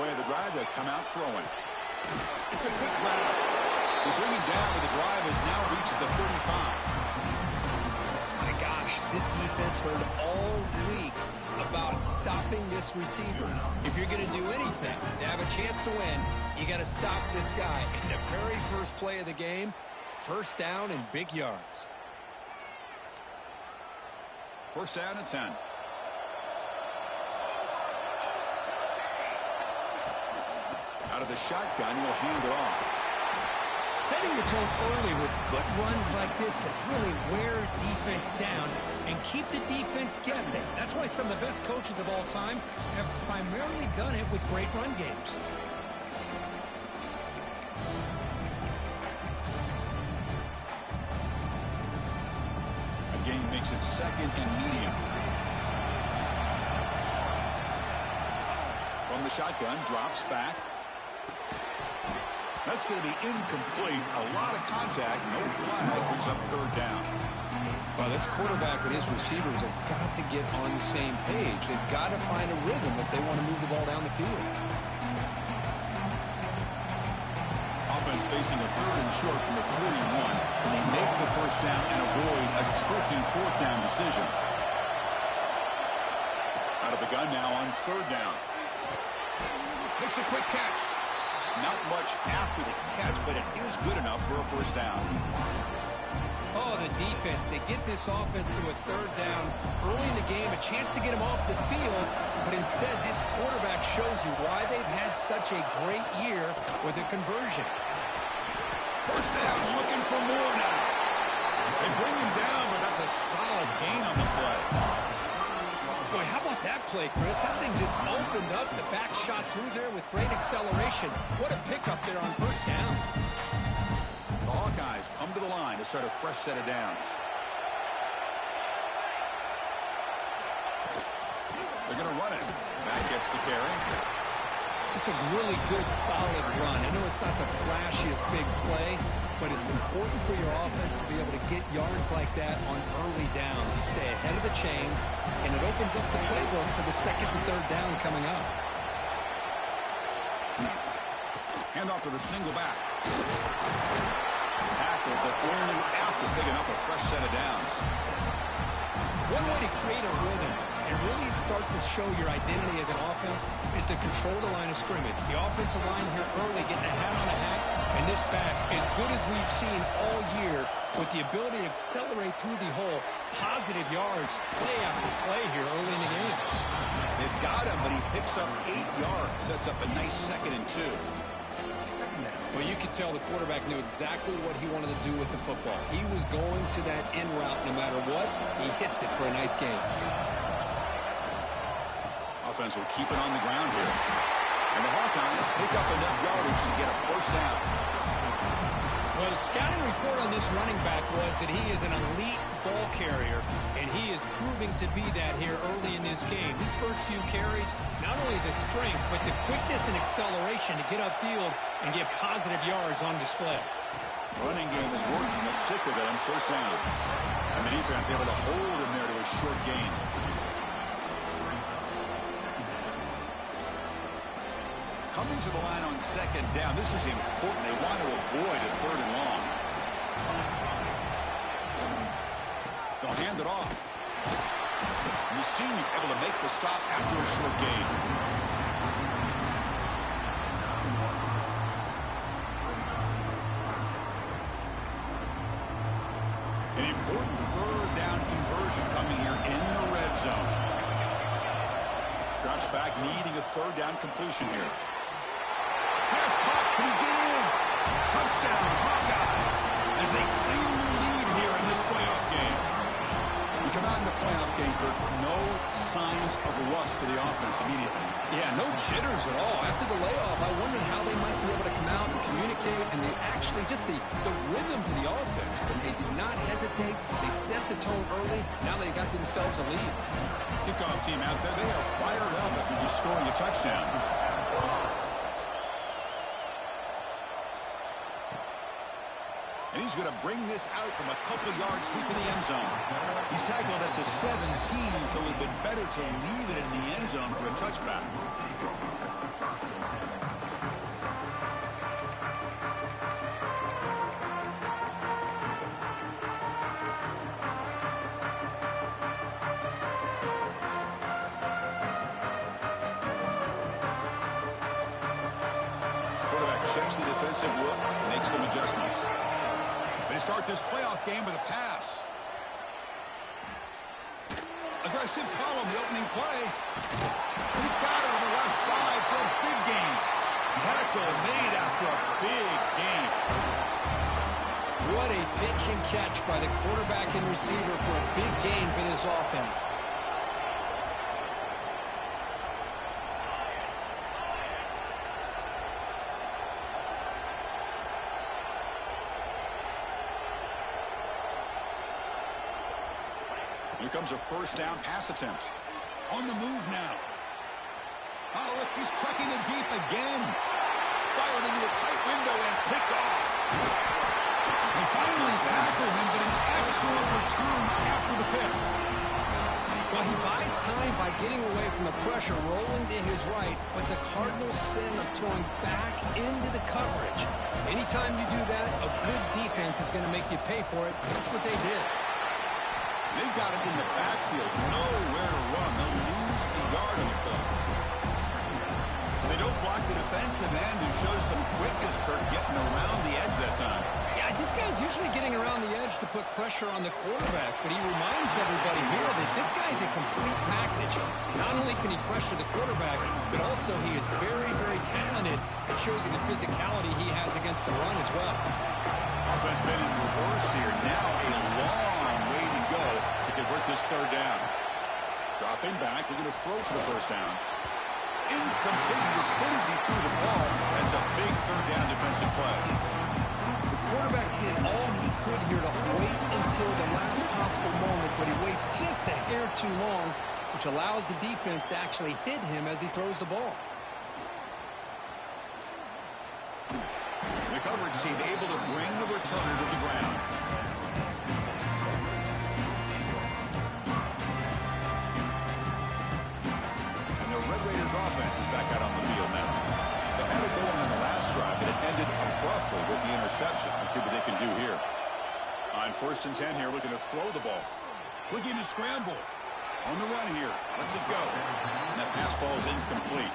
play of the drive to come out throwing. It's a quick grab. They bring him down, but the drive has now reached the 35. My gosh, this defense heard all week about stopping this receiver. If you're going to do anything to have a chance to win, you got to stop this guy. In the very first play of the game, first down and big yards. First down and 10. Out of the shotgun, he'll hand it off. Setting the tone early with good runs like this can really wear defense down and keep the defense guessing. That's why some of the best coaches of all time have primarily done it with great run games. Again, makes it second and medium. From the shotgun, drops back. That's going to be incomplete. A lot of contact, no flag, brings up third down. Well, this quarterback and his receivers have got to get on the same page. They've got to find a rhythm if they want to move the ball down the field. Offense facing a third and short from the 41. Can they make the first down and avoid a tricky fourth down decision? Out of the gun now on third down. Makes a quick catch. Not much after the catch, but it is good enough for a first down. Oh, the defense. They get this offense to a third down early in the game, a chance to get him off the field, but instead this quarterback shows you why they've had such a great year with a conversion. First down, looking for more now. They bring him down, but that's a solid gain on the play. Boy, how about that play, Chris? That thing just opened up. The back shot through there with great acceleration. What a pickup there on first down. The Hawkeyes come to the line to start a fresh set of downs. They're going to run it. Matt gets the carry. It's a really good, solid run. I know it's not the flashiest big play, but it's important for your offense to be able to get yards like that on early downs. You stay ahead of the chains, and it opens up the playbook for the second and third down coming up. Hand off to the single back. Tackle, but only after picking up a fresh set of downs. One way to create a rhythm and really start to show your identity as an offense is to control the line of scrimmage. The offensive line here early getting a hat on a hat, and this back, as good as we've seen all year, with the ability to accelerate through the hole, positive yards, play after play here early in the game. They've got him, but he picks up 8 yards, sets up a nice second and 2. Well, you could tell the quarterback knew exactly what he wanted to do with the football. He was going to that end route no matter what. He hits it for a nice game. Offense will keep it on the ground here. And the Hawkeyes pick up enough yardage to get a first down. Well, the scouting report on this running back was that he is an elite ball carrier, and he is proving to be that here early in this game. These first few carries, not only the strength, but the quickness and acceleration to get upfield and get positive yards on display. Running game is working. Let's stick with it on first down. And the defense able to hold him there to a short gain. Coming to the line on second down. This is important. They want to avoid a third and long. They'll hand it off. Mussini able to make the stop after a short gain. An important third down conversion coming here in the red zone. Drops back, needing a third down completion here. Pass hot, can he get in? Touchdown, Hawkeyes, as they claim the lead here in this playoff game. We come out in the playoff game, Kirk, no signs of rust for the offense immediately. Yeah, no jitters at all. After the layoff, I wondered how they might be able to come out and communicate, and they actually, just the rhythm to the offense, but they did not hesitate. They set the tone early. Now they got themselves a lead. Kickoff team out there, they are fired up after just scoring a touchdown. And he's going to bring this out from a couple yards deep in the end zone. He's tackled at the 17, so it would have been better to leave it in the end zone for a touchback. checks the defensive look, makes some adjustments. They start this playoff game with a pass. Aggressive call on the opening play. He's got it on the left side for a big gain. Tackle made after a big gain. What a pitch and catch by the quarterback and receiver for a big gain for this offense. Here comes a first down pass attempt. On the move now. Oh, look, he's trucking it deep again. Fired into a tight window and picked off. They finally tackle him, but an excellent return after the pick. Well, he buys time by getting away from the pressure, rolling to his right, but the Cardinals' sin of throwing back into the coverage. Anytime you do that, a good defense is going to make you pay for it. That's what they did. They've got him in the backfield, nowhere to run. They'll lose a yard on the play. They don't block the defensive end and show some quickness, Kirk, getting around the edge that time. Yeah, this guy's usually getting around the edge to put pressure on the quarterback, but he reminds everybody here that this guy's a complete package. Not only can he pressure the quarterback, but also he is very, very talented. It shows you the physicality he has against the run as well. Offense been in reverse here. Now a long way to go to convert this third down. Dropping back, looking to throw for the first down. Incomplete. As good as he threw the ball, that's a big third down defensive play. The quarterback did all he could here to wait until the last possible moment, but he waits just a hair too long, which allows the defense to actually hit him as he throws the ball. The coverage team able to bring the returner to the ground. And the Red Raiders offense is back out on the field now. They had it going on the last drive, but it ended abruptly with the interception. Let's see what they can do here. On 1st and 10 here, looking to throw the ball. Looking to scramble. On the run here. Lets it go. And that pass ball is incomplete.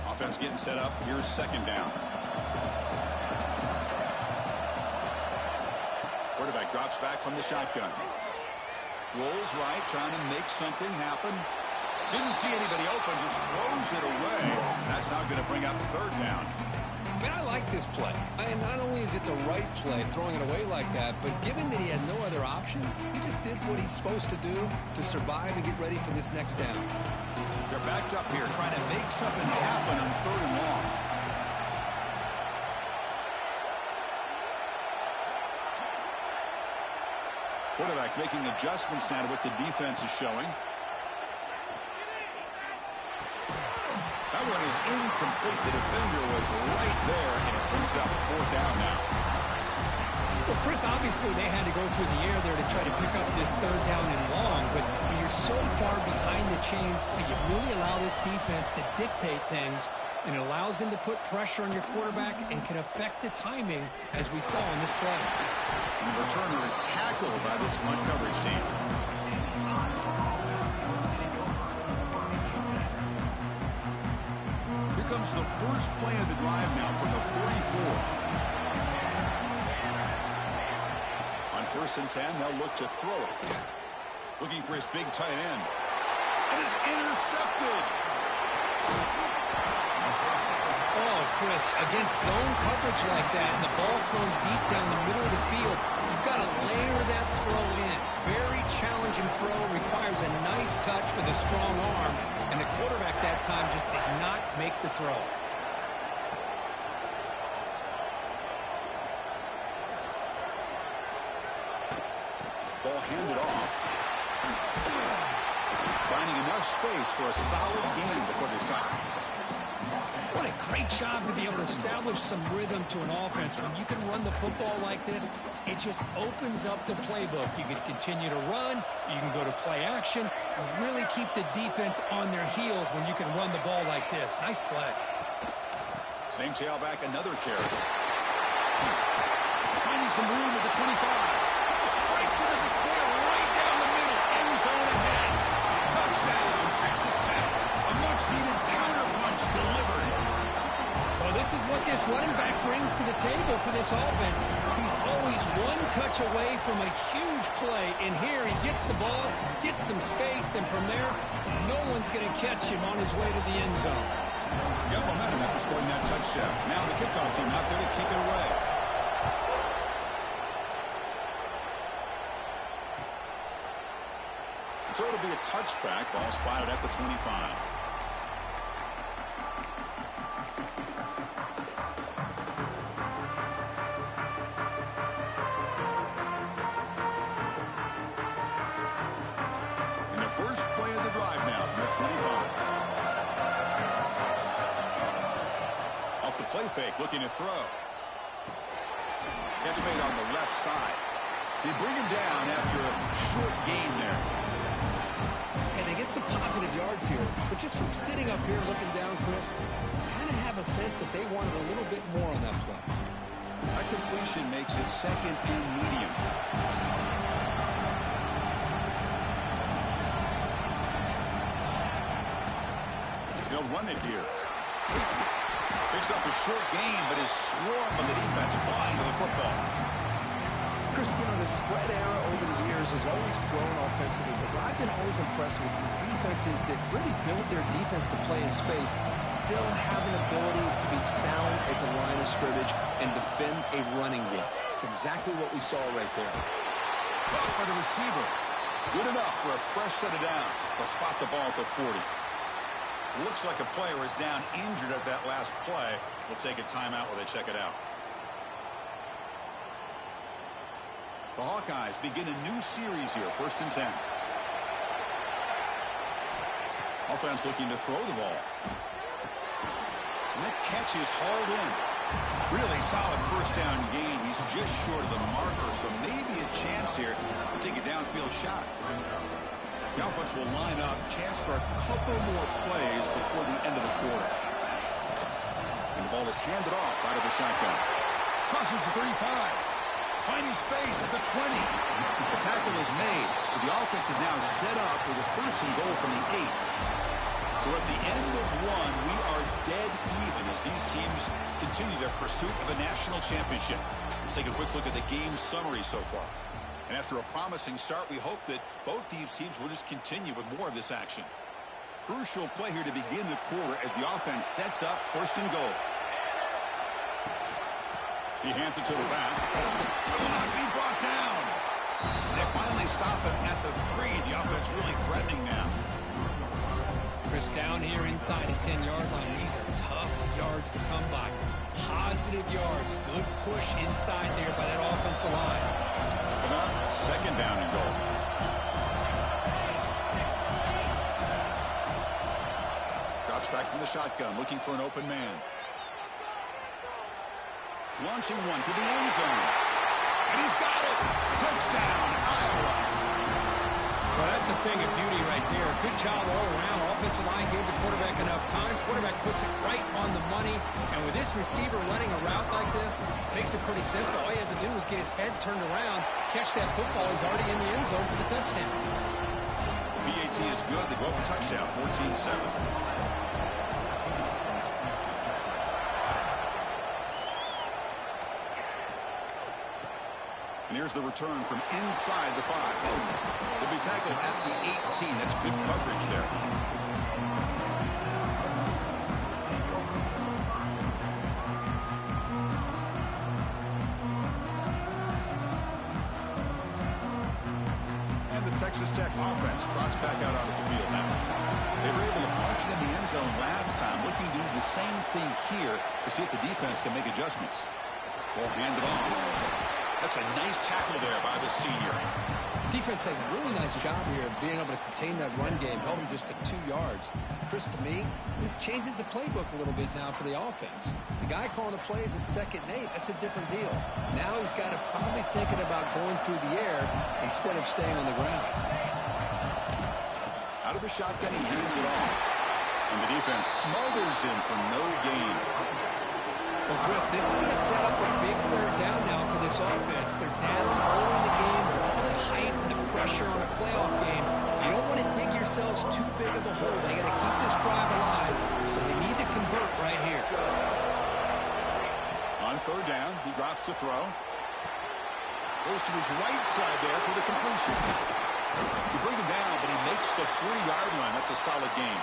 Offense getting set up. Here's second down. Quarterback drops back from the shotgun. Rolls right, trying to make something happen. Didn't see anybody open, just throws it away. That's now going to bring up third down. Man, I like this play. And not only is it the right play, throwing it away like that, but given that he had no other option, he just did what he's supposed to do to survive and get ready for this next down. They're backed up here, trying to make something happen on 3rd and long. Quarterback making adjustments now to what the defense is showing. That one is incomplete. The defender was right there, and it brings up 4th down now. Well, Chris, obviously they had to go through the air there to try to pick up this 3rd down and long, but you're so far behind the chains, but you really allow this defense to dictate things, and it allows them to put pressure on your quarterback and can affect the timing, as we saw in this play. And the returner is tackled by this one coverage team. Here comes the first play of the drive now from the 44. On 1st and 10, they'll look to throw it. Looking for his big tight end. And it's intercepted. Oh, Chris, against zone coverage like that and the ball thrown deep down the middle of the field, you've got to layer that throw in. Very challenging throw, requires a nice touch with a strong arm, and the quarterback that time just did not make the throw. Ball handed off. Finding enough space for a solid gain before they stop. What a great job to be able to establish some rhythm to an offense. When you can run the football like this, it just opens up the playbook. You can continue to run. You can go to play action. You really keep the defense on their heels when you can run the ball like this. Nice play. Same tailback, another carry. Finding some room at the 25. Breaks into the clear right down the middle. End zone ahead. Touchdown, Texas Tech. deep-seated counterpunch delivered. Well, this is what this running back brings to the table for this offense. He's always one touch away from a huge play. And here he gets the ball, gets some space, and from there, no one's going to catch him on his way to the end zone. Got momentum after scoring that touchdown. Now the kickoff team out there to kick it away. So it'll be a touchback. Ball spotted at the 25. First play of the drive now from the 25. Off the play fake, looking to throw. Catch made on the left side. They bring him down after a short gain there. And they get some positive yards here. But just from sitting up here looking down, Chris, kind of have a sense that they wanted a little bit more on that play. A completion makes it second and medium. They'll run it here. Picks up a short gain, but is swarmed by the defense flying to the football. Chris, you know, the spread era over the years has always grown offensively, but what I've been always impressed with the defenses that really build their defense to play in space still have an ability to be sound at the line of scrimmage and defend a running game. It's exactly what we saw right there. Caught by the receiver. Good enough for a fresh set of downs. They'll spot the ball at the 40. Looks like a player is down injured at that last play. We'll take a timeout while they check it out. The Hawkeyes begin a new series here, 1st and 10. Offense looking to throw the ball. And that catch is hauled in. Really solid first down gain. He's just short of the marker, so maybe a chance here to take a downfield shot. The offense will line up. Chance for a couple more plays before the end of the quarter. And the ball is handed off out of the shotgun. Crosses the 35. Finding space at the 20. The tackle is made, but the offense is now set up with a 1st and goal from the 8. So at the end of one, we are dead even as these teams continue their pursuit of a national championship. Let's take a quick look at the game summary so far. And after a promising start, we hope that both these teams will just continue with more of this action. Crucial play here to begin the quarter as the offense sets up 1st and goal. He hands it to the back. Will not be brought down. They finally stop him at the 3. The offense really threatening now. Chris, down here inside the 10-yard line, these are tough yards to come by. Positive yards. Good push inside there by that offensive line. Come on, 2nd down and goal. Drops back from the shotgun, looking for an open man. Launching one to the end zone. And he's got it. Touchdown, Iowa. Well, that's a thing of beauty right there. Good job all around. Offensive line gave the quarterback enough time. Quarterback puts it right on the money. And with this receiver running a route like this, makes it pretty simple. All you have to do is get his head turned around, catch that football. He's already in the end zone for the touchdown. PAT is good. They go for touchdown, 14-7. And here's the return from inside the 5. He'll be tackled at the 18. That's good coverage there. And the Texas Tech offense trots back out onto the field now. They were able to punch it in the end zone last time, looking to do the same thing here to see if the defense can make adjustments. Ball handed off. That's a nice tackle there by the senior. Defense does a really nice job here of being able to contain that run game, held him just to 2 yards. Chris, to me, this changes the playbook a little bit now for the offense. The guy calling the plays at 2nd and 8, that's a different deal. Now he's got to probably thinking about going through the air instead of staying on the ground. Out of the shotgun, he hands it off. And the defense smothers him for no gain. Well, Chris, this is going to set up a big 3rd down now for this offense. They're down early in the game with all the hype and the pressure on a playoff game. You don't want to dig themselves too big of a hole. They got to keep this drive alive, so they need to convert right here. On third down, he drops to throw. Goes to his right side there for the completion. You bring him down, but he makes the 40-yard line. That's a solid gain.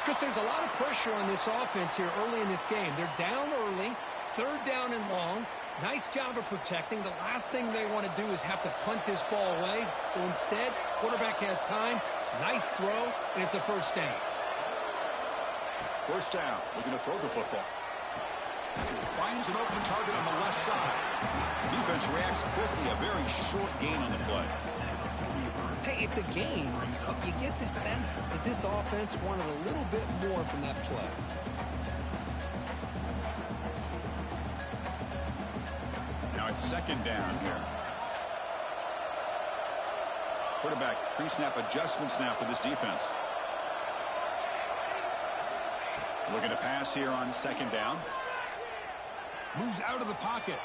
Chris, there's a lot of pressure on this offense here early in this game. They're down early, third down and long. Nice job of protecting. The last thing they want to do is have to punt this ball away. So instead, quarterback has time. Nice throw, and it's a first down. First down. Looking to throw the football. Finds an open target on the left side. Defense reacts quickly. A very short gain on the play. Hey, it's a game, but you get the sense that this offense wanted a little bit more from that play. Now it's second down here. Quarterback pre-snap adjustments now for this defense. Looking to pass here on second down. Moves out of the pocket.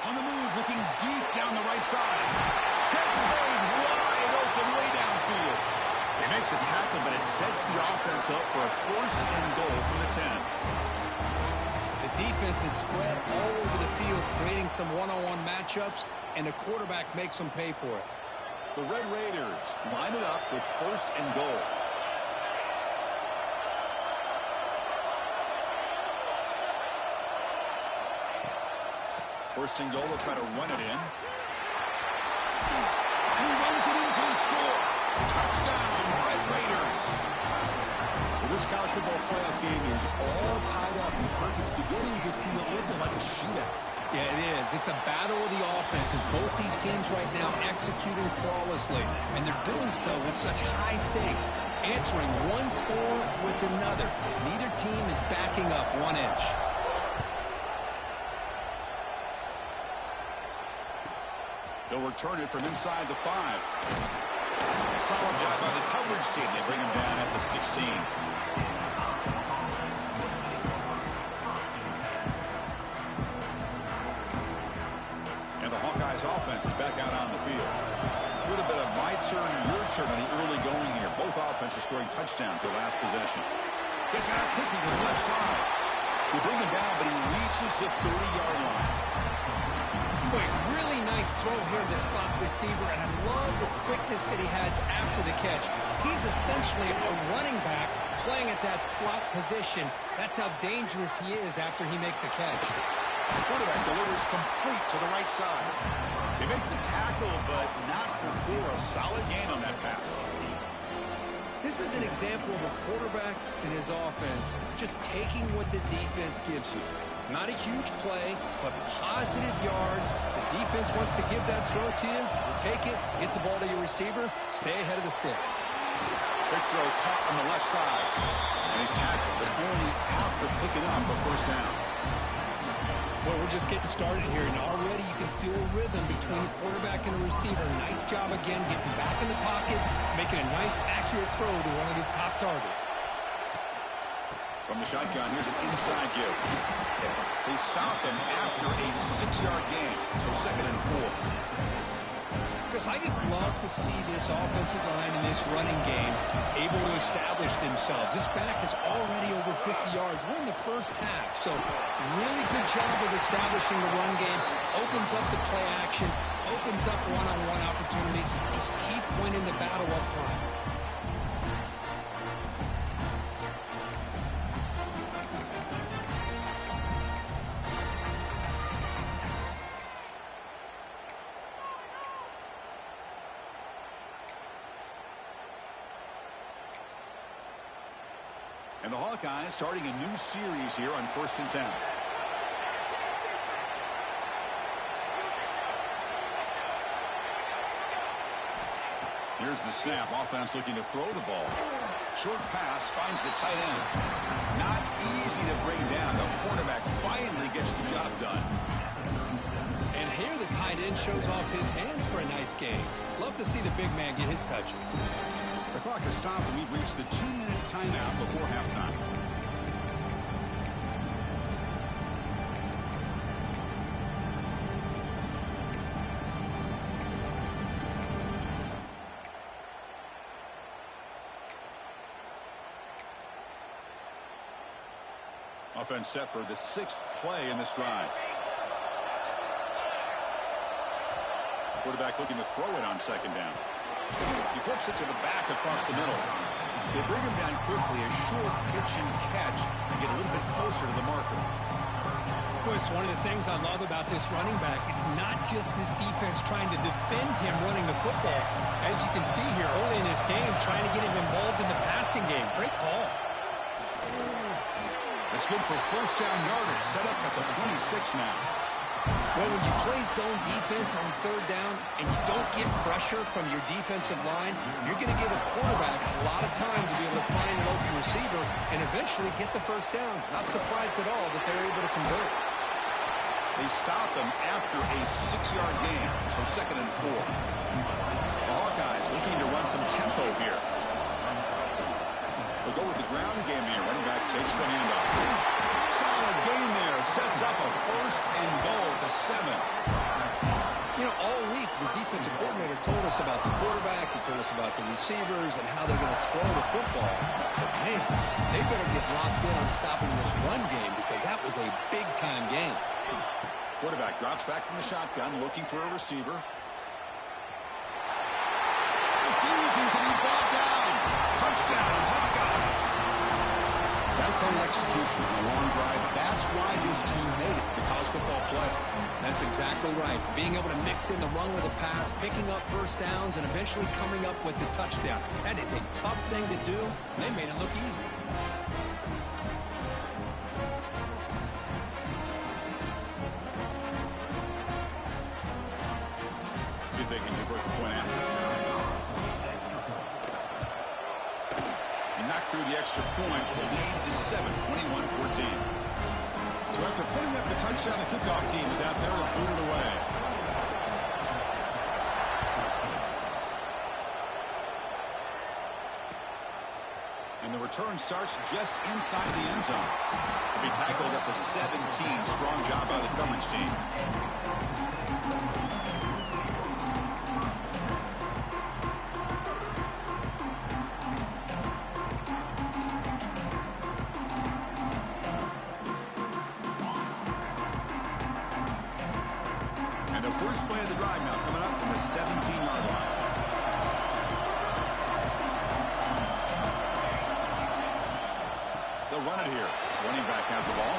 On the move, looking deep down the right side. Catch made wide open way downfield. They make the tackle, but it sets the offense up for a first and goal from the 10. The defense is spread all over the field, creating some one-on-one matchups, and the quarterback makes them pay for it. The Red Raiders line it up with first and goal. First and goal, they'll try to run it in. And he runs it in for the score. Touchdown, Red Raiders. Well, this college football playoff game is all tied up. It's beginning to feel a little bit like a shootout. Yeah, it is. It's a battle of the offenses. Both these teams right now executing flawlessly, and they're doing so with such high stakes, answering one score with another. Neither team is backing up 1 inch. They'll return it from inside the 5. Solid job by the coverage team. They bring him down at the 16. And the Hawkeyes offense is back out on the field. A little bit of my turn, your turn on the early going here. Both offenses scoring touchdowns their last possession. Gets out quickly to the left side. They bring him down, but he reaches the 30-yard line. Wait, really nice throw here to the slot receiver, and I love the quickness that he has after the catch. He's essentially a running back playing at that slot position. That's how dangerous he is after he makes a catch. The quarterback delivers complete to the right side. They make the tackle, but not before a solid gain on that pass. This is an example of a quarterback and his offense just taking what the defense gives you. Not a huge play, but positive yards. The defense wants to give that throw to you. You take it, get the ball to your receiver, stay ahead of the sticks. Big throw caught on the left side. And he's tackled, but only after picking up a first down. Well, we're just getting started here, and already you can feel a rhythm between the quarterback and the receiver. Nice job again getting back in the pocket, making a nice, accurate throw to one of his top targets. From the shotgun, here's an inside give. They stop him after a 6-yard gain, so second and 4. Chris, I just love to see this offensive line in this running game able to establish themselves. This back is already over 50 yards. We're in the first half, so really good job of establishing the run game. Opens up the play action, opens up one-on-one opportunities. Just keep winning the battle up front. And the Hawkeyes starting a new series here on 1st and 10. Here's the snap. Offense looking to throw the ball. Short pass finds the tight end. Not easy to bring down. The quarterback finally gets the job done. And here the tight end shows off his hands for a nice game. Love to see the big man get his touches. The clock has stopped, and we've reached the 2-minute timeout before halftime. Offense set for the 6th play in this drive. Quarterback looking to throw it on 2nd down. He flips it to the back across the middle. They bring him down quickly, a short pitch and catch, and get a little bit closer to the marker. Well, it's one of the things I love about this running back. It's not just this defense trying to defend him running the football. As you can see here early in this game, trying to get him involved in the passing game. Great call. That's good for 1st down yardage, set up at the 26 now. Well, when you play zone defense on 3rd down and you don't get pressure from your defensive line, you're going to give a quarterback a lot of time to be able to find an open receiver and eventually get the 1st down. Not surprised at all that they're able to convert. They stop them after a 6-yard gain, so 2nd and 4. The Hawkeyes looking to run some tempo here. They'll go with the ground game here. Running back takes the handoff. Solid gain there. Sets up a 1st and goal at the 7. You know, all week the defensive coordinator told us about the quarterback. He told us about the receivers and how they're going to throw the football. But, man, they better get locked in on stopping this run game because that was a big-time game. Quarterback drops back from the shotgun, looking for a receiver. Refusing to be brought down. Touchdown, Hawkeyes. That kind of execution on a long drive, that's why this team made it to the college football playoff. That's exactly right. Being able to mix in the run with a pass, picking up 1st downs, and eventually coming up with the touchdown. That is a tough thing to do. They made it look easy. See if they can convert the point after. Knocked through the extra point. The lead is 7, 21-14. So after putting up the touchdown, the kickoff team is out there and booted away. And the return starts just inside the end zone. He'll be tackled at the 17. Strong job by the coverage team. First play of the drive now coming up from the 17-yard line. They'll run it here. Running back has the ball.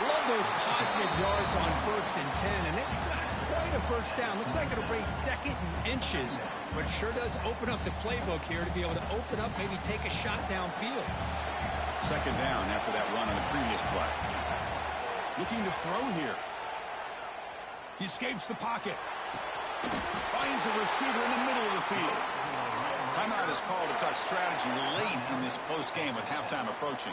Love those positive yards on 1st and 10, and it's not quite a 1st down. Looks like it'll raise 2nd and inches, but sure does open up the playbook here to be able to open up, maybe take a shot downfield. 2nd down after that run on the previous play. Looking to throw here. He escapes the pocket. Finds a receiver in the middle of the field. Timeout is called to talk strategy late in this close game with halftime approaching.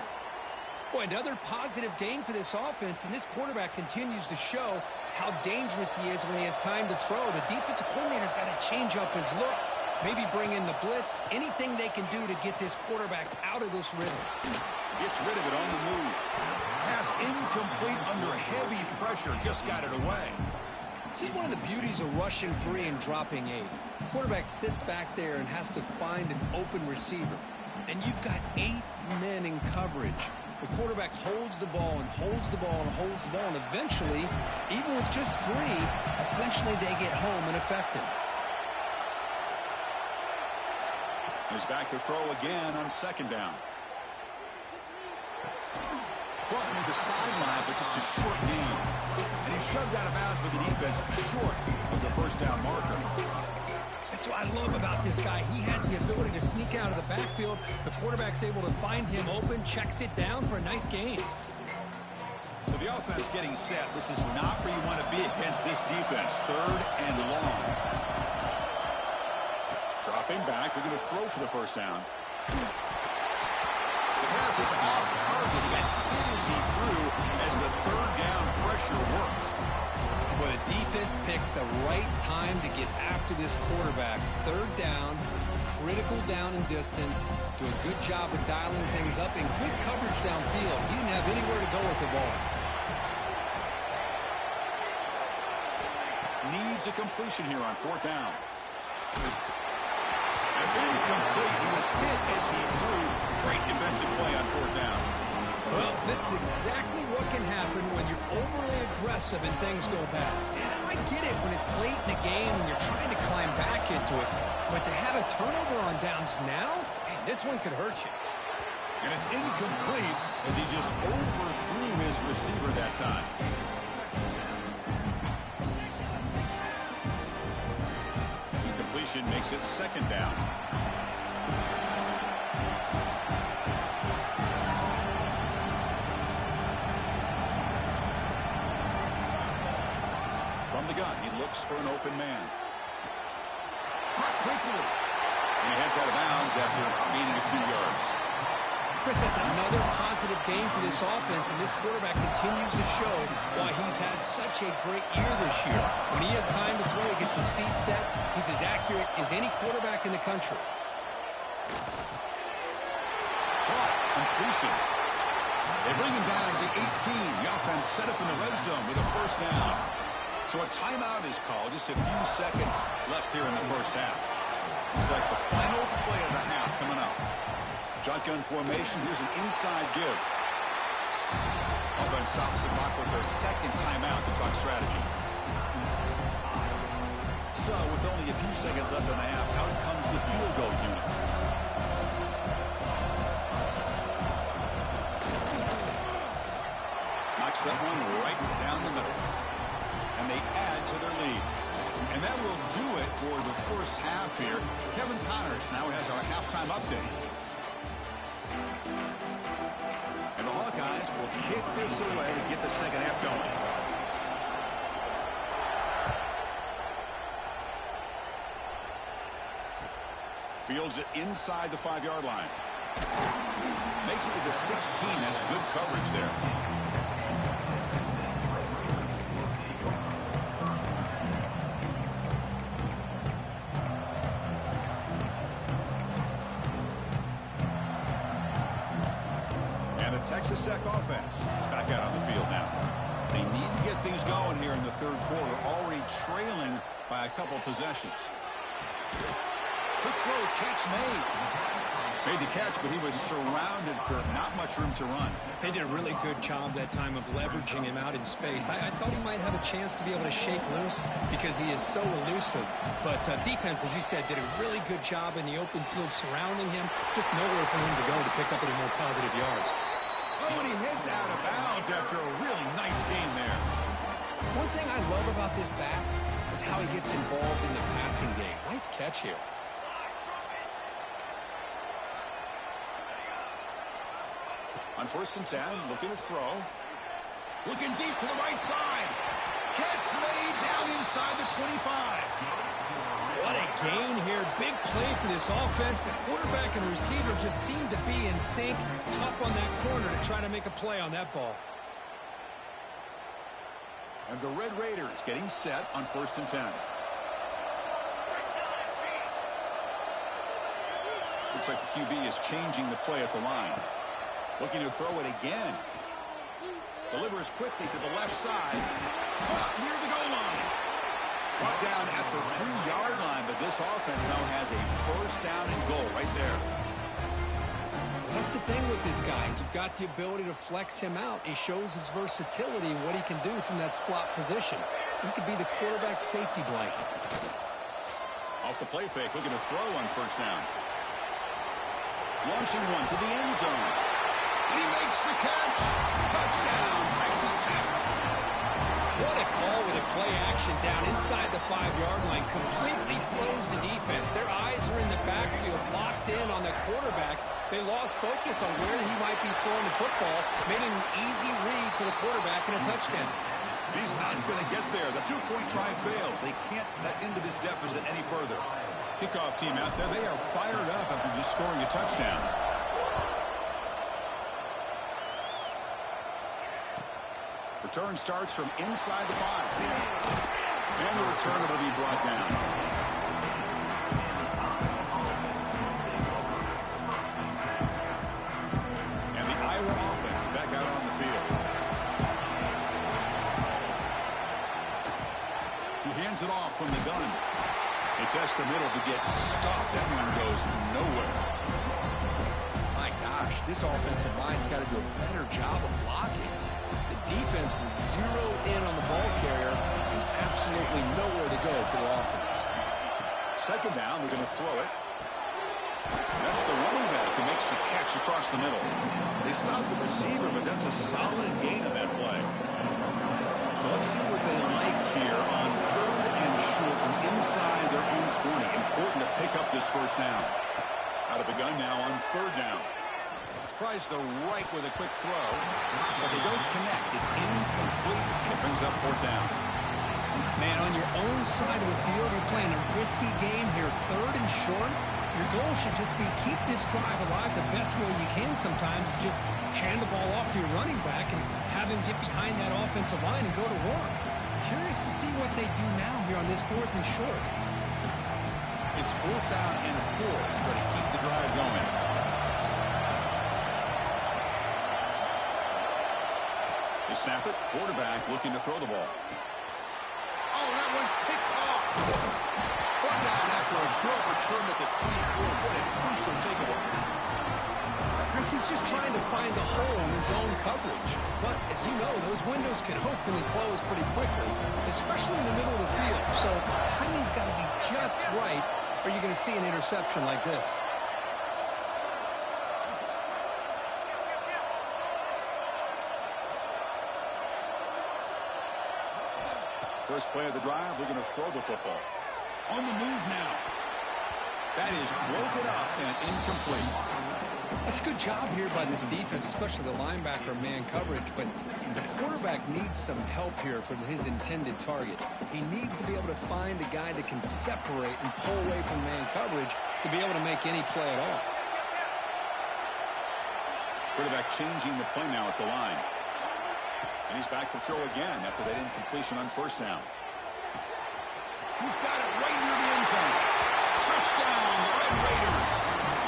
Boy, another positive game for this offense, and this quarterback continues to show how dangerous he is when he has time to throw. The defensive coordinator's got to change up his looks, maybe bring in the blitz, anything they can do to get this quarterback out of this rhythm. Gets rid of it on the move. Pass incomplete under heavy pressure, just got it away. This is one of the beauties of rushing 3 and dropping 8. The quarterback sits back there and has to find an open receiver. And you've got 8 men in coverage. The quarterback holds the ball and holds the ball and holds the ball. And eventually, even with just 3, eventually they get home and affect him. He's back to throw again on 2nd down. Caught near the sideline, but just a short gain. And he's shoved out of bounds with the defense short of the 1st down marker. That's what I love about this guy. He has the ability to sneak out of the backfield. The quarterback's able to find him open, checks it down for a nice gain. So the offense getting set. This is not where you want to be against this defense. 3rd and long. Dropping back. They're going to throw for the 1st down. The pass is off target. He got hit as he threw as the 3rd down pressure works. Well, the defense picks the right time to get after this quarterback. 3rd down, critical down and distance. Do a good job of dialing things up and good coverage downfield. He didn't have anywhere to go with the ball. Needs a completion here on 4th down. It's incomplete. He was hit as he threw. Great defensive play on 4th down. Well, this is exactly what can happen when you're overly aggressive and things go bad. And I get it when it's late in the game and you're trying to climb back into it. But to have a turnover on downs now, man, this one could hurt you. And it's incomplete as he just overthrew his receiver that time. Incompletion makes it second down. From the gun, he looks for an open man. Caught quickly. And he heads out of bounds after gaining a few yards. Chris, that's another positive game for this offense, and this quarterback continues to show why he's had such a great year this year. When he has time to throw, he gets his feet set. He's as accurate as any quarterback in the country. Caught. Completion. They bring him down to the 18. The offense set up in the red zone with a first down. So a timeout is called. Just a few seconds left here in the first half. Looks like the final play of the half coming up. Shotgun formation. Here's an inside give. Offense stops the clock with their second timeout to talk strategy. So with only a few seconds left in the half, out comes the field goal unit. Knocks that one right down the middle. And they add to their lead. And that will do it for the first half here. Kevin Connors now has our halftime update. And the Hawkeyes will kick this away to get the second half going. Fields it inside the 5-yard line. Makes it to the 16. That's good coverage there. Texas Tech offense is back out on the field now. They need to get things going here in the third quarter, already trailing by a couple possessions. Quick throw, catch made. Made the catch, but he was surrounded for not much room to run. They did a really good job that time of leveraging him out in space. I thought he might have a chance to be able to shake loose because he is so elusive. But defense, as you said, did a really good job in the open field surrounding him. Just nowhere for him to go to pick up any more positive yards. Oh, and he heads out of bounds after a really nice game there. One thing I love about this back is how he gets involved in the passing game. Nice catch here. On 1st and 10, looking to throw. Looking deep to the right side. Catch made down inside the 25. What a gain here. Big play for this offense. The quarterback and receiver just seem to be in sync. Tough on that corner to try to make a play on that ball. And the Red Raiders getting set on 1st and 10. Looks like the QB is changing the play at the line. Looking to throw it again. Delivers quickly to the left side. Caught near the goal line. Brought down at the 3-yard line, but this offense now has a first down and goal right there. That's the thing with this guy. You've got the ability to flex him out. He shows his versatility, what he can do from that slot position. He could be the quarterback safety blanket. Off the play fake, looking to throw on first down. Launching one to the end zone. And he makes the catch. Touchdown, Texas Tech. What a call with a play action down inside the 5-yard line. Completely throws the defense. Their eyes are in the backfield, locked in on the quarterback. They lost focus on where he might be throwing the football. Made an easy read to the quarterback and a touchdown. He's not going to get there. The 2-point try fails. They can't cut into this deficit any further. Kickoff team out there. They are fired up after just scoring a touchdown. Return starts from inside the 5. And the return will be brought down. And the Iowa offense is back out on the field. He hands it off from the gun. He tests the middle to get stopped. That one goes nowhere. My gosh, this offensive line's got to do a better job of blocking. The defense was zeroed in on the ball carrier and absolutely nowhere to go for the offense. Second down, we're going to throw it. That's the running back who makes the catch across the middle. They stopped the receiver, but that's a solid gain of that play. So let's see what they like here on 3rd and short from inside their own 20. Important to pick up this first down. Out of the gun now on 3rd down. Tries the right with a quick throw, but they don't connect. It's incomplete, and it brings up 4th down. Man, on your own side of the field, you're playing a risky game here. 3rd and short. Your goal should just be keep this drive alive the best way you can sometimes. Just hand the ball off to your running back and have him get behind that offensive line and go to work. Curious to see what they do now here on this 4th and short. It's 4th down and 4 to try to keep the drive going. They snap it. Quarterback looking to throw the ball. Oh, that one's picked off. Brought down after a short return at the 24. What a crucial takeaway. Chris, he's just trying to find the hole in his own coverage. But, as you know, those windows can open and close pretty quickly, especially in the middle of the field. So, timing's got to be just right, or you're going to see an interception like this. First play of the drive, they're going to throw the football. On the move now. That is broken up and incomplete. That's a good job here by this defense, especially the linebacker man coverage, but the quarterback needs some help here from his intended target. He needs to be able to find a guy that can separate and pull away from man coverage to be able to make any play at all. Quarterback changing the play now at the line. And he's back to throw again after that incompletion on 1st down. He's got it right near the end zone. Touchdown, Red Raiders.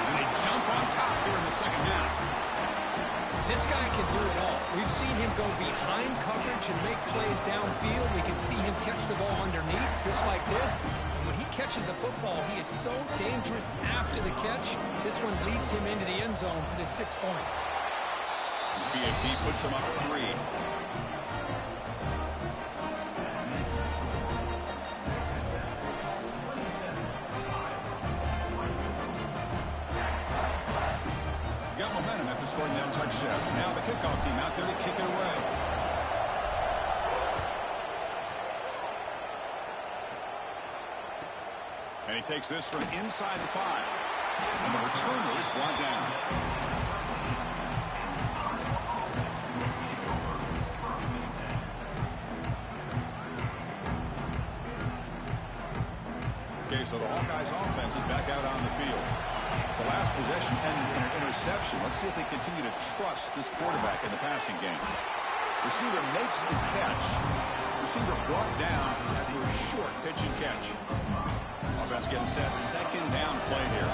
And they jump on top here in the second half. This guy can do it all. We've seen him go behind coverage and make plays downfield. We can see him catch the ball underneath, just like this. And when he catches a football, he is so dangerous after the catch. This one leads him into the end zone for the 6 points. BAT puts him up 3. Got momentum after scoring that touchdown. Now the kickoff team out there to kick it away. And he takes this from inside the 5. And the returner is brought down. Okay, so the Hawkeyes offense is back out on the field. The last possession ended in an interception. Let's see if they continue to trust this quarterback in the passing game. Receiver makes the catch. Receiver brought down after a short pitch and catch. Offense getting set. Second down play here.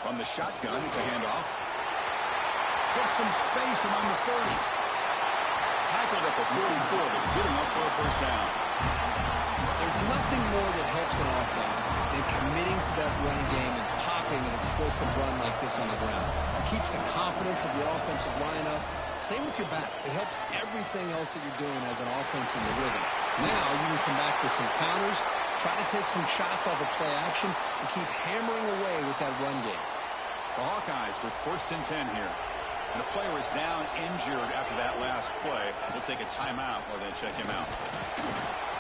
From the shotgun, it's a handoff. Gets some space among the 30. Tackled at the 44, but good enough for a first down. There's nothing more that helps an offense than committing to that run game and popping an explosive run like this on the ground. It keeps the confidence of your offensive line up. Same with your back. It helps everything else that you're doing as an offense in the rhythm. Now you can come back with some counters, try to take some shots off of play action, and keep hammering away with that run game. The Hawkeyes with 1st and 10 here. And the player is down injured after that last play. We'll take a timeout while they check him out.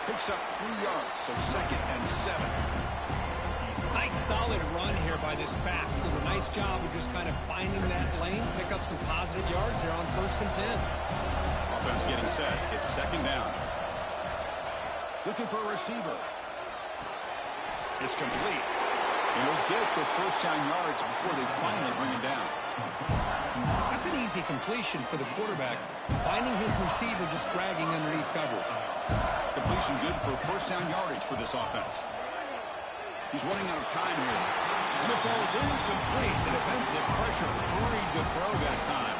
Picks up 3 yards, so 2nd and 7. Nice solid run here by this back. Did a nice job of just kind of finding that lane, pick up some positive yards there on 1st and 10. Offense getting set. It's 2nd down. Looking for a receiver. It's complete. And he'll get the first down yards before they finally bring him down. That's an easy completion for the quarterback, finding his receiver just dragging underneath cover. Completion good for first down yardage for this offense. He's running out of time here. And it falls incomplete. The defensive pressure hurried to throw that time.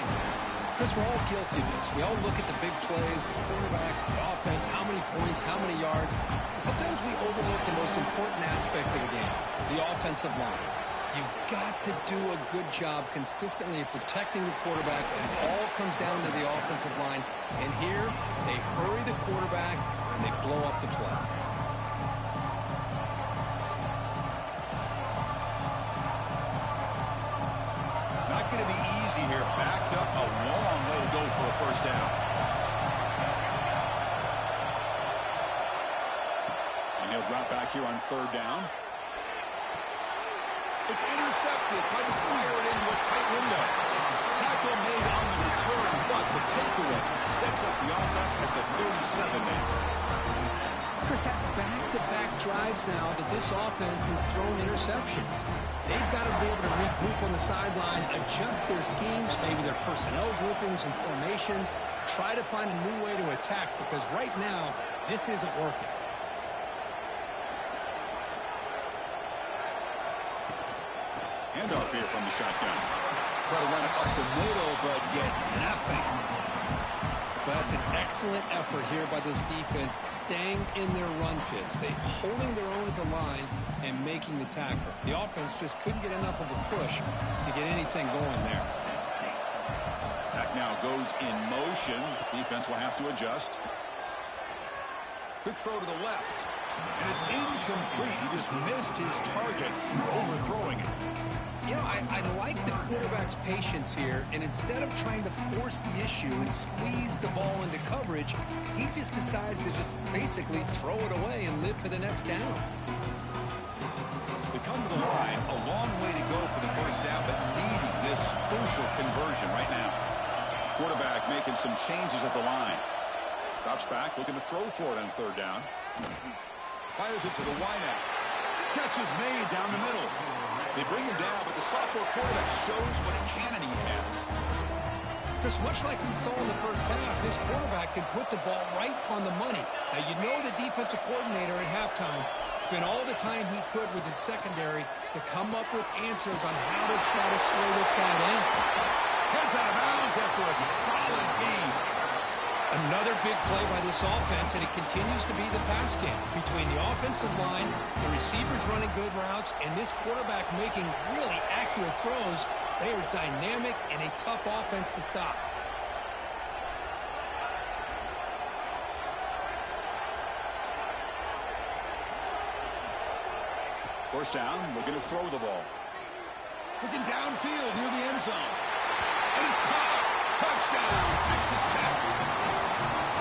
Because we're all guilty of this. We all look at the big plays, the quarterbacks, the offense, how many points, how many yards. And sometimes we overlook the most important aspect of the game, the offensive line. You've got to do a good job consistently of protecting the quarterback, and it all comes down to the offensive line. And here, they hurry the quarterback, and they blow up the play. Not going to be easy here. Backed up a long way to go for a first down. And he'll drop back here on third down. It's intercepted. Tried to fire it into a tight window. Tackle made on the return, but the takeaway sets up the offense at the 37 now. Chris, that's back-to-back drives now that this offense has thrown interceptions. They've got to be able to regroup on the sideline, adjust their schemes, maybe their personnel groupings and formations, try to find a new way to attack, because right now, this isn't working. Handoff here from the shotgun. Try to run it up the middle, but get nothing. That's an excellent effort here by this defense, staying in their run fits. They holding their own at the line and making the tackle. The offense just couldn't get enough of a push to get anything going there. Back now goes in motion. Defense will have to adjust. Quick throw to the left. And it's incomplete. He just missed his target, overthrowing it. You know, I like the quarterback's patience here, and instead of trying to force the issue and squeeze the ball into coverage, he just decides to just basically throw it away and live for the next down. They come to the line, a long way to go for the first down, but needing this crucial conversion right now. Quarterback making some changes at the line. Drops back, looking to throw for it on third down. Fires it to the wideout. Catch is made down the middle. They bring him down, but the sophomore quarterback shows what a cannon he has. Chris, much like we saw in the first half, this quarterback can put the ball right on the money. Now, you know the defensive coordinator at halftime spent all the time he could with his secondary to come up with answers on how to try to slow this guy down. Heads out of bounds after a solid game. Another big play by this offense, and it continues to be the pass game between the offensive line, the receivers running good routes, and this quarterback making really accurate throws. They are dynamic and a tough offense to stop. First down, looking to throw the ball. Looking downfield near the end zone. And it's caught. Touchdown, Texas Tech.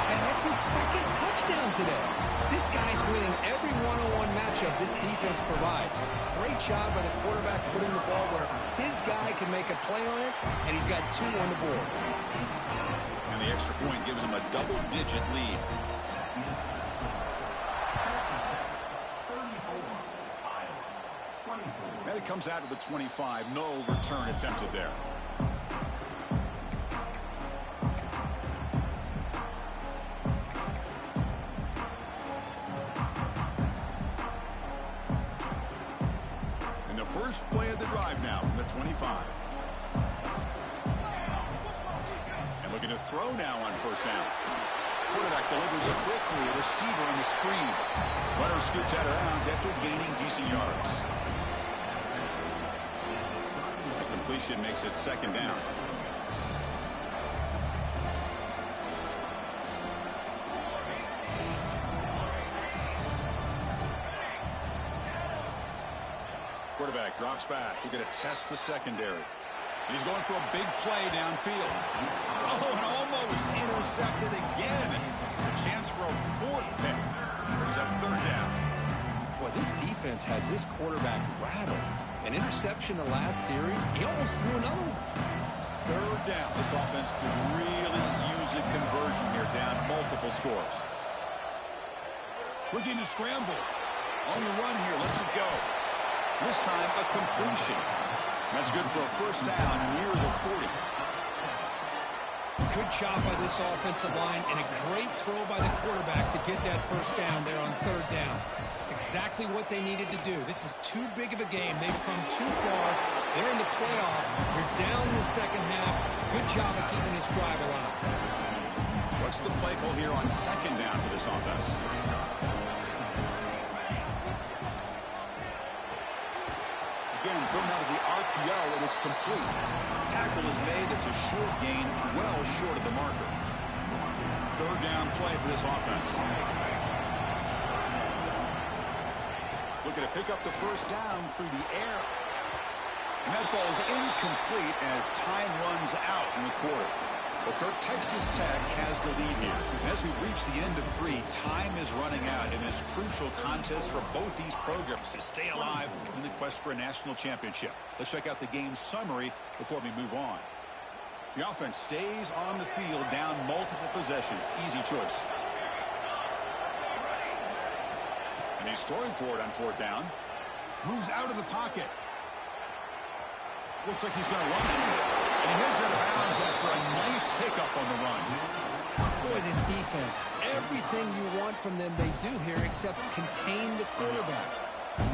And that's his second touchdown today. This guy's winning every one-on-one matchup this defense provides. Great job by the quarterback putting the ball where his guy can make a play on it, and he's got 2 on the board. And the extra point gives him a double-digit lead. And it comes out of the 25. No return attempted there. First play of the drive now from the 25. And looking to throw now on first down. Quarterback delivers it quickly. A receiver on the screen. Runner scoots out of bounds after gaining decent yards. The completion makes it second down. Quarterback drops back. We're going to test the secondary. He's going for a big play downfield. Oh, and almost intercepted again. A chance for a 4th pick. Brings up third down. Boy, this defense has this quarterback rattled. An interception the last series. He almost threw another one. Third down. This offense could really use a conversion here, down multiple scores. Looking to scramble. On the run here. Lets it go. This time, a completion. That's good for a first down near the 40. Good job by this offensive line and a great throw by the quarterback to get that first down there on third down. It's exactly what they needed to do. This is too big of a game. They've come too far. They're in the playoff. You're down in the second half. Good job of keeping this drive alive. What's the play call here on second down for this offense? Again, thrown out of the RPO, and it's complete. Tackle is made. That's a short gain, well short of the marker. Third down play for this offense. Looking to pick up the first down through the air. And that falls incomplete as time runs out in the quarter. Well, Kirk, Texas Tech has the lead here. And as we reach the end of 3, time is running out in this crucial contest for both these programs to stay alive in the quest for a national championship. Let's check out the game summary before we move on. The offense stays on the field down multiple possessions. Easy choice. And he's throwing for it on fourth down. Moves out of the pocket. Looks like he's going to run it. And he heads out of bounds after a nice pickup on the run. Boy, this defense, everything you want from them they do here except contain the quarterback.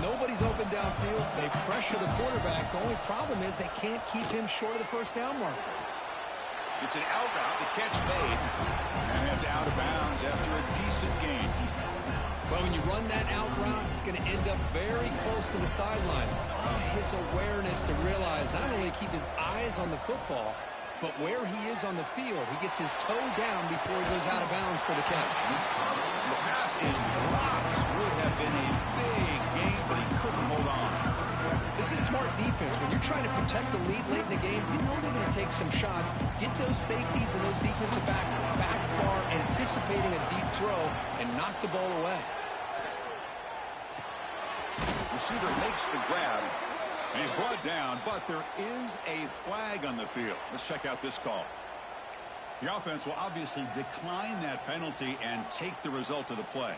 Nobody's open downfield. They pressure the quarterback. The only problem is they can't keep him short of the first down marker. It's an out route. The catch made. And heads out of bounds after a decent gain. Well, when you run that out route, it's going to end up very close to the sideline. His awareness to realize not only keep his eyes on the football, but where he is on the field. He gets his toe down before he goes out of bounds for the catch. The pass is dropped. Would have been a big gain, but he couldn't hold on. This is smart defense. When you're trying to protect the lead late in the game, you know they're going to take some shots, get those safeties and those defensive backs back far, anticipating a deep throw, and knock the ball away. Receiver makes the grab, and he's brought down, but there is a flag on the field. Let's check out this call. The offense will obviously decline that penalty and take the result of the play.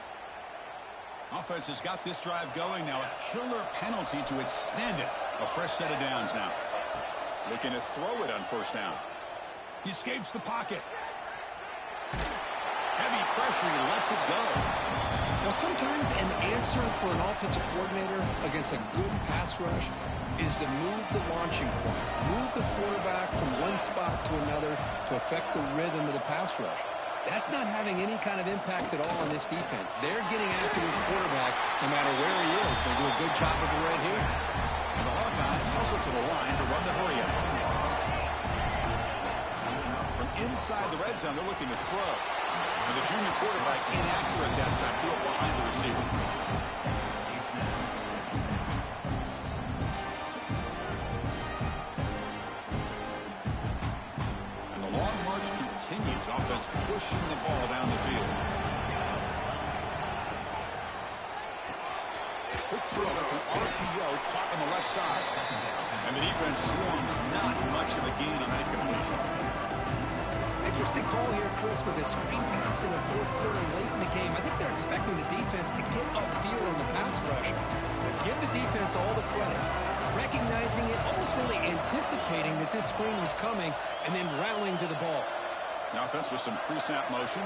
Offense has got this drive going now. A killer penalty to extend it. A fresh set of downs now. Looking to throw it on first down. He escapes the pocket. Heavy pressure. He lets it go. Well, sometimes an answer for an offensive coordinator against a good pass rush is to move the launching point. Move the quarterback from one spot to another to affect the rhythm of the pass rush. That's not having any kind of impact at all on this defense. They're getting after this quarterback no matter where he is. They do a good job of it right here. And the Hawkeyes also to the line to run the hurry up. From inside the red zone, they're looking to throw. And the junior quarterback inaccurate that time, threw it behind the receiver. And the long march continues. Offense pushing the ball down the field. Quick throw. That's an RPO caught on the left side. And the defense swarms. Not much of a gain on that completion. Interesting call here, Chris, with a screen pass in the fourth quarter late in the game. I think they're expecting the defense to get upfield on the pass rush. But give the defense all the credit. Recognizing it, almost really anticipating that this screen was coming, and then rallying to the ball. The offense with some pre-snap motion.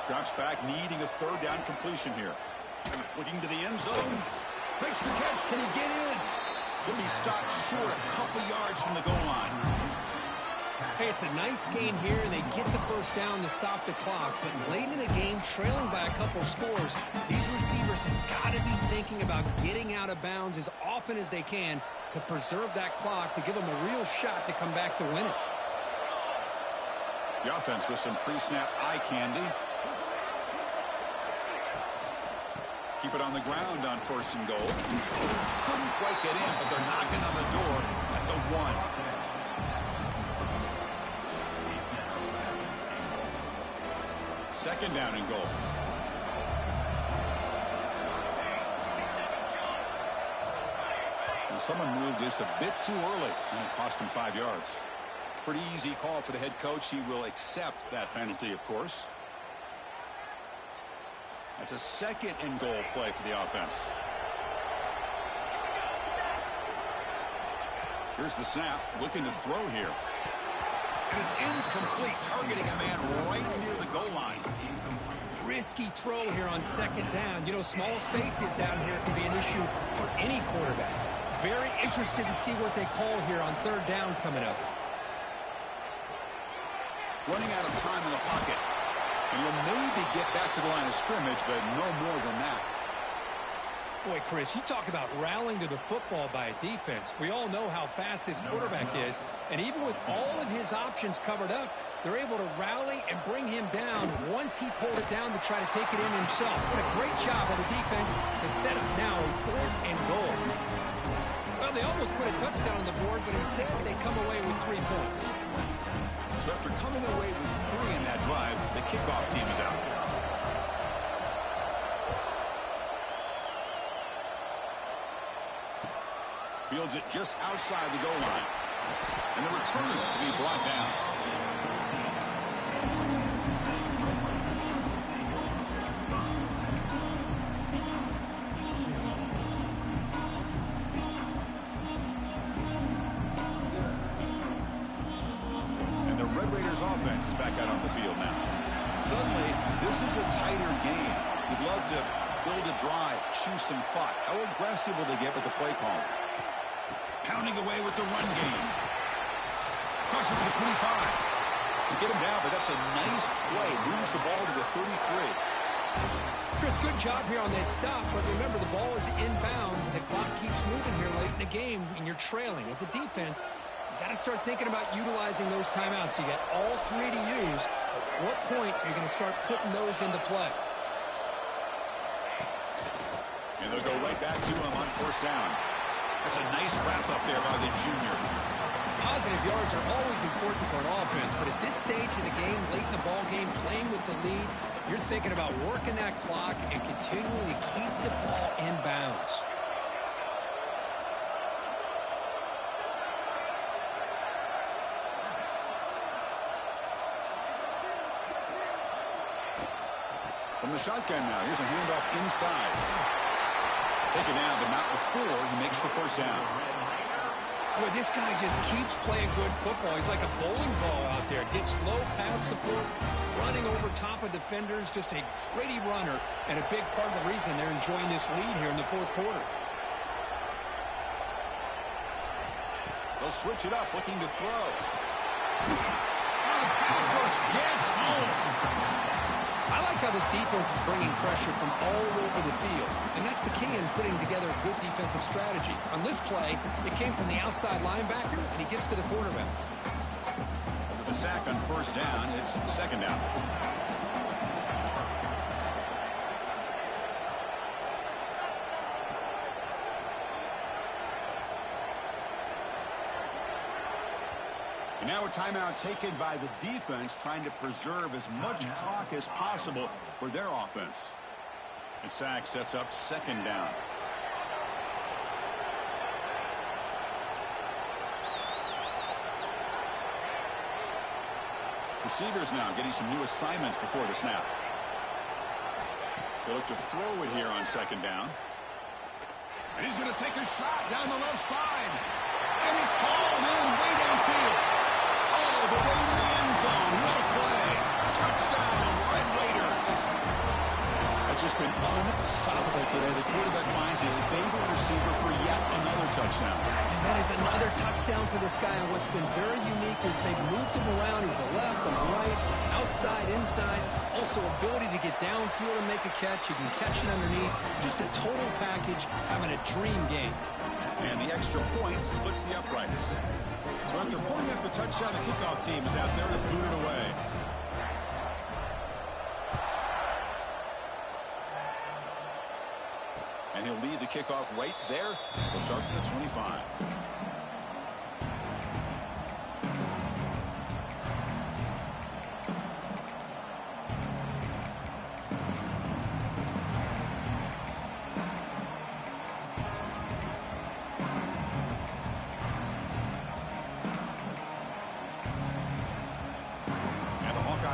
Drops back, needing a third down completion here. Looking to the end zone. Makes the catch. Can he get in? He'll be stopped short a couple yards from the goal line. Hey, it's a nice gain here, and they get the first down to stop the clock. But late in the game, trailing by a couple scores, these receivers have got to be thinking about getting out of bounds as often as they can to preserve that clock, to give them a real shot to come back to win it. The offense with some pre-snap eye candy. Keep it on the ground on first and goal. Couldn't quite get in, but they're knocking on the door at the 1. Second down and goal. And someone moved this a bit too early, and it cost him 5 yards. Pretty easy call for the head coach. He will accept that penalty, of course. That's a second and goal play for the offense. Here's the snap, looking to throw here. And it's incomplete, targeting a man right near the goal line. Risky throw here on second down. You know, small spaces down here can be an issue for any quarterback. Very interested to see what they call here on third down coming up. Running out of time in the pocket. And he'll maybe get back to the line of scrimmage, but no more than that. Boy, Chris, you talk about rallying to the football by a defense. We all know how fast this quarterback is, and even with all of his options covered up, they're able to rally and bring him down once he pulled it down to try to take it in himself. What a great job by the defense to set up now a 4th and goal. Well, they almost put a touchdown on the board, but instead they come away with 3 points. So after coming away with 3 in that drive, the kickoff team is out. Fields it just outside the goal line. And the returner will be brought down. And the Red Raiders offense is back out on the field now. Suddenly, this is a tighter game. You'd love to build a drive, choose some clock. How aggressive will they get with the play call? Pounding away with the run game. Crosses the 25. They get him down, but that's a nice play. Moves the ball to the 33. Chris, good job here on that stop, but remember the ball is inbounds and the clock keeps moving here late in the game when you're trailing. As a defense, you got to start thinking about utilizing those timeouts. You got all 3 to use. At what point are you going to start putting those into play? And they'll go right back to him on 1st down. That's a nice wrap up there by the junior. Positive yards are always important for an offense, but at this stage of the game, late in the ball game, playing with the lead, you're thinking about working that clock and continuing to keep the ball in bounds. From the shotgun now, here's a handoff inside. Taken down, but not before he makes the 1st down. Boy, this guy just keeps playing good football. He's like a bowling ball out there. Gets low pad support, running over top of defenders. Just a gritty runner, and a big part of the reason they're enjoying this lead here in the 4th quarter. They'll switch it up, looking to throw. And the pass rush gets home. I like how this defense is bringing pressure from all over the field, and that's the key in putting together a good defensive strategy. On this play, it came from the outside linebacker, and he gets to the quarterback. After the sack on 1st down, it's 2nd down. And now a timeout taken by the defense, trying to preserve as much clock as possible for their offense. And sack sets up 2nd down. Receivers now getting some new assignments before the snap. They look to throw it here on 2nd down. And he's going to take a shot down the left side. And it's hauled in way downfield. All the way to the end zone. What a play. Touchdown, Red Raiders. That's just been unstoppable today. The quarterback finds his favorite receiver for yet another touchdown. And that is another touchdown for this guy. And what's been very unique is they've moved him around. He's the left, on the right, outside, inside. Also ability to get downfield and make a catch. You can catch it underneath. Just a total package, having a dream game. And the extra point splits the uprights. So after putting up a touchdown, the kickoff team is out there to boot it away. And he'll leave the kickoff right there. He'll start from the 25.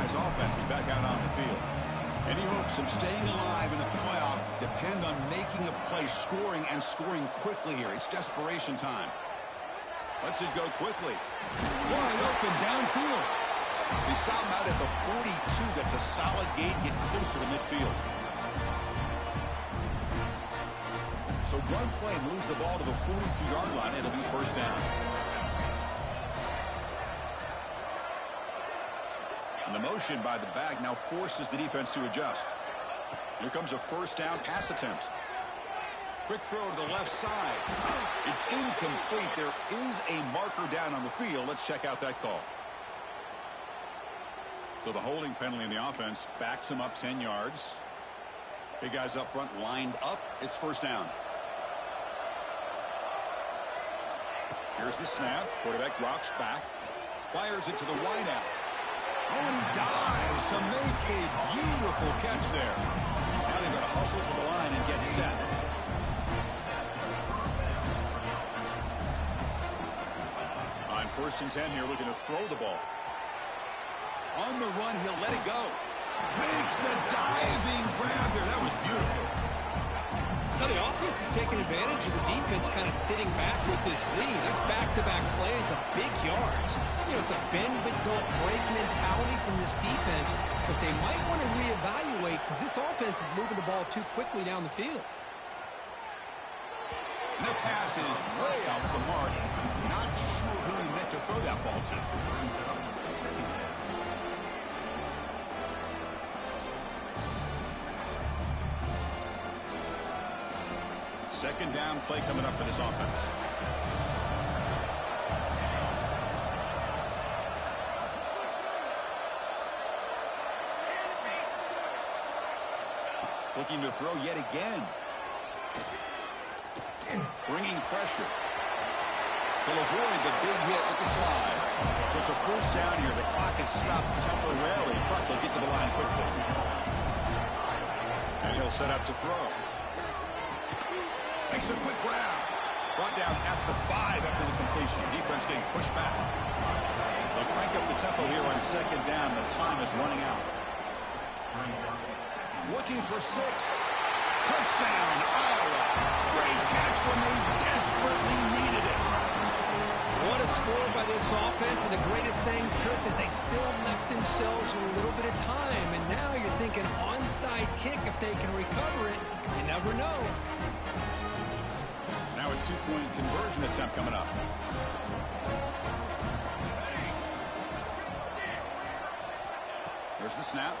Offense is back out on the field. Any hopes of staying alive in the playoff depend on making a play, scoring and scoring quickly here. It's desperation time. Lets it go quickly. Wide open downfield. They stop him out at the 42. That's a solid gain. Get closer to midfield. So one play moves the ball to the 42-yard line. It'll be first down. And the motion by the back now forces the defense to adjust. Here comes a first down pass attempt. Quick throw to the left side. It's incomplete. There is a marker down on the field. Let's check out that call. So the holding penalty in the offense backs him up 10 yards. Big guys up front lined up. It's first down. Here's the snap. Quarterback drops back. Fires it to the wideout. Oh, and he dives to make a beautiful catch there. Now they've got to hustle to the line and get set. On 1st and 10 here, looking to throw the ball. On the run, he'll let it go. Makes the diving grab there. That was beautiful. Now the offense is taking advantage of the defense kind of sitting back with this lead. That's back-to-back plays of big yards. You know, it's a bend-but-don't-break mentality from this defense, but they might want to reevaluate because this offense is moving the ball too quickly down the field. The pass is way off the mark. Not sure who he meant to throw that ball to. Second down play coming up for this offense. Looking to throw yet again. Bringing pressure. He'll avoid the big hit with the slide. So it's a first down here. The clock is stopped temporarily, but they'll get to the line quickly. And he'll set up to throw. Makes a quick grab. Brought down at the 5 after the completion. Defense getting pushed back. They'll crank up the tempo here on second down. The time is running out. Looking for 6. Touchdown, Iowa. Great catch when they desperately needed it. What a score by this offense, and the greatest thing, Chris, is they still left themselves a little bit of time, and now you're thinking onside kick if they can recover it. You never know. Now a 2-point conversion attempt coming up. There's the snap.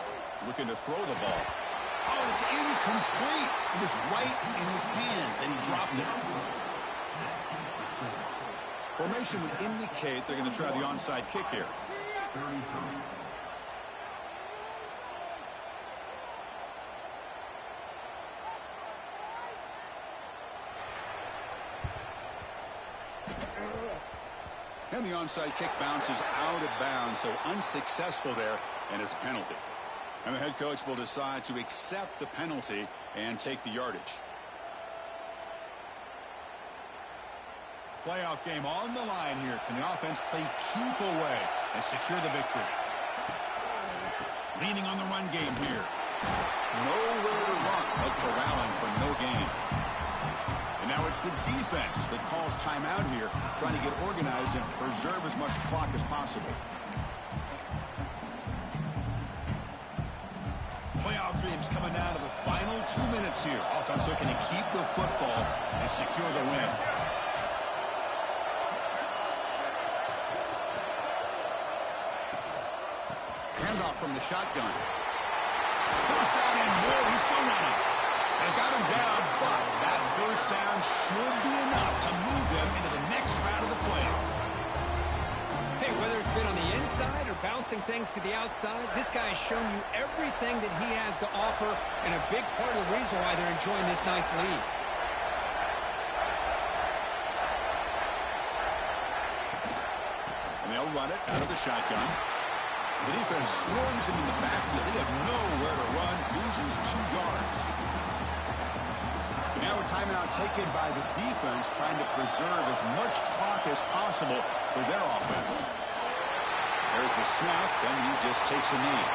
Looking to throw the ball. Oh, it's incomplete. It was right in his hands, and he dropped it. Formation would indicate they're going to try the onside kick here. And the onside kick bounces out of bounds, so unsuccessful there, and it's a penalty. And the head coach will decide to accept the penalty and take the yardage. Playoff game on the line here. Can the offense play keep away and secure the victory? Leaning on the run game here. Nowhere to run, but corralling for no gain. And now it's the defense that calls timeout here, trying to get organized and preserve as much clock as possible. Playoff dreams coming down to the final 2 minutes here. Offense looking to keep the football and secure the win. Handoff from the shotgun. First down and more. He's still running. They've got him down, but that first down should be enough to move them into the next round of the playoff. Hey, whether it's been on the inside or bouncing things to the outside, this guy has shown you everything that he has to offer, and a big part of the reason why they're enjoying this nice lead. And they'll run it out of the shotgun. The defense swarms him in the backfield. They have nowhere to run. Loses 2 yards. Now a timeout taken by the defense, trying to preserve as much clock as possible for their offense. There's the snap, and he just takes a knee.